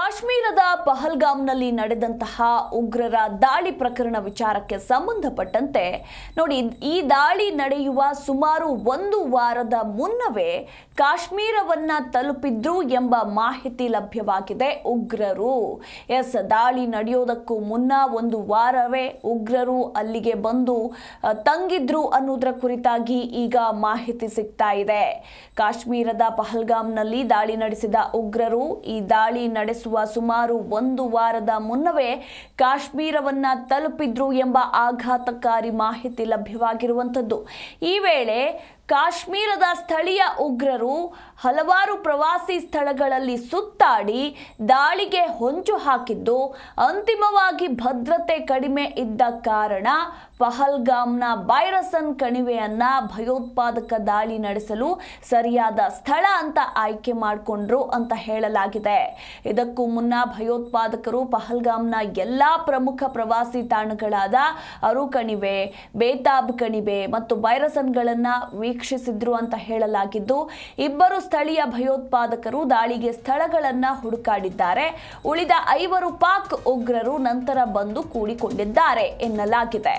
ಕಾಶ್ಮೀರದ ಪಹಲ್ಗಾಮ್ನಲ್ಲಿ ನಡೆದಂತಹ ಉಗ್ರರ ದಾಳಿ ಪ್ರಕರಣ ವಿಚಾರಕ್ಕೆ ಸಂಬಂಧಪಟ್ಟಂತೆ ನೋಡಿ, ಈ ದಾಳಿ ನಡೆಯುವ ಸುಮಾರು ಒಂದು ವಾರದ ಮುನ್ನವೇ ಕಾಶ್ಮೀರವನ್ನ ತಲುಪಿದ್ರು ಎಂಬ ಮಾಹಿತಿ ಲಭ್ಯವಾಗಿದೆ ಉಗ್ರರು. ದಾಳಿ ನಡೆಯೋದಕ್ಕೂ ಮುನ್ನ ಒಂದು ವಾರವೇ ಉಗ್ರರು ಅಲ್ಲಿಗೆ ಬಂದು ತಂಗಿದ್ರು ಅನ್ನೋದರ ಕುರಿತಾಗಿ ಈಗ ಮಾಹಿತಿ ಸಿಗ್ತಾ ಇದೆ. ಕಾಶ್ಮೀರದ ಪಹಲ್ಗಾಮ್ನಲ್ಲಿ ದಾಳಿ ನಡೆಸಿದ ಉಗ್ರರು ಈ ದಾಳಿ ನಡೆಸುವ ಸುಮಾರು ಒಂದು ವಾರದ ಮುನ್ನವೇ ಕಾಶ್ಮೀರವನ್ನ ತಲುಪಿದ್ರು ಎಂಬ ಆಘಾತಕಾರಿ ಮಾಹಿತಿ ಲಭ್ಯವಾಗಿರುವಂತದ್ದು. ಈ ವೇಳೆ ಕಾಶ್ಮೀರದ ಸ್ಥಳೀಯ ಉಗ್ರರು ಹಲವಾರು ಪ್ರವಾಸಿ ಸ್ಥಳಗಳಲ್ಲಿ ಸುತ್ತಾಡಿ ದಾಳಿಗೆ ಹೊಂಚು ಹಾಕಿದ್ದು, ಅಂತಿಮವಾಗಿ ಭದ್ರತೆ ಕಡಿಮೆ ಇದ್ದ ಕಾರಣ ಪಹಲ್ಗಾಮ್ನ ಬೈರಸನ್ ಕಣಿವೆಯನ್ನ ಭಯೋತ್ಪಾದಕ ದಾಳಿ ನಡೆಸಲು ಸರಿಯಾದ ಸ್ಥಳ ಅಂತ ಆಯ್ಕೆ ಮಾಡಿಕೊಂಡ್ರು ಅಂತ ಹೇಳಲಾಗಿದೆ. ಇದಕ್ಕೂ ಮುನ್ನ ಭಯೋತ್ಪಾದಕರು ಪಹಲ್ಗಾಮ್ನ ಎಲ್ಲಾ ಪ್ರಮುಖ ಪ್ರವಾಸಿ ತಾಣಗಳಾದ ಅರು ಕಣಿವೆ, ಬೇತಾಬ್ ಕಣಿವೆ ಮತ್ತು ಬೈರಸನ್ಗಳನ್ನ ವೀಕ್ಷಿಸಿದ್ರು ಅಂತ ಹೇಳಲಾಗಿದ್ದು, ಇಬ್ಬರು ಸ್ಥಳೀಯ ಭಯೋತ್ಪಾದಕರು ದಾಳಿಗೆ ಸ್ಥಳಗಳನ್ನ ಹುಡುಕಾಡಿದ್ದಾರೆ. ಉಳಿದ 5 ಪಾಕ್ ಉಗ್ರರು ನಂತರ ಬಂದು ಕೂಡಿಕೊಂಡಿದ್ದಾರೆ ಎನ್ನಲಾಗಿದೆ.